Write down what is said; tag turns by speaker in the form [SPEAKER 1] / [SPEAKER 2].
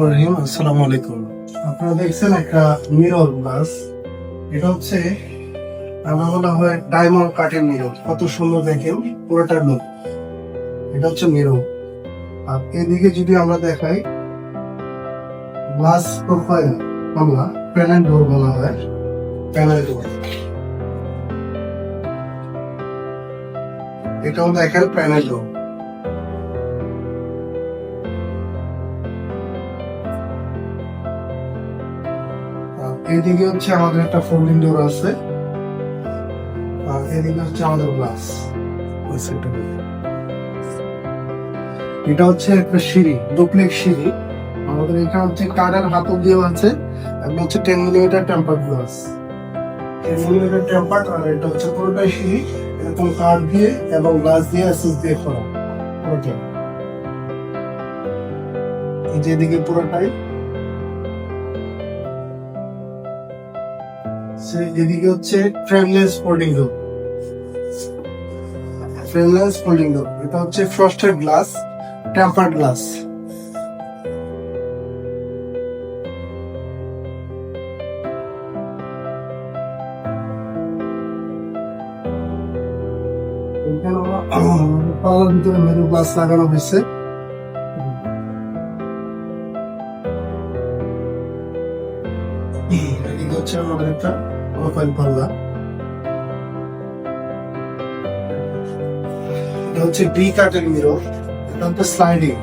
[SPEAKER 1] রহিম, আসসালামু আলাইকুম। আপনারা দেখছেন একটা মিরর গ্লাস। এটা হচ্ছে আমরা বলা হয় ডায়মন্ড কাটের মিরর। কত সুন্দর দেখেন পুরোটা লুক। এটা হচ্ছে মিরর। আর এদিকে যদি আমরা দেখাই গ্লাস প্রোফাইল, আমরা প্যানেল ডোর বলা হয়। প্যানেল ডোর এটাও দেখেন প্যানেল ডোর। এদিকে হচ্ছে আমাদের একটা ফোল্ডিং ডোর আছে। আর এদিকে হচ্ছে আমাদের গ্লাস। এটা হচ্ছে একটা সিঁড়ি, ডুপ্লেক্স সিঁড়ি। আমাদের এখানে হচ্ছে কাঠের হাতল দিয়ে আছে এবং হচ্ছে 10 millimetre temper glass, 10 millimetre temper. আর এটা হচ্ছে পুরোটাই সিঁড়ি, এরকম কাঠ দিয়ে এবং গ্লাস দিয়ে এসএস দিয়ে করা পুরোটাই। এই যে এদিকে পুরোটাই, এদিকে হচ্ছে ফ্রেমলেস ফোল্ডিং ডোর। ফ্রেমলেস ফোল্ডিং ডোর এটা হচ্ছে ফ্রস্টেড গ্লাস, টেম্পার্ড গ্লাস। পাওয়ার ভিতরে মেরু গ্লাস লাগানো হয়েছে। এদিকে হচ্ছে আমাদের একটা প্রোফাইল পাল্লা। এটা হচ্ছে ডি কাটের মিরর। এটা হচ্ছে স্লাইডিং।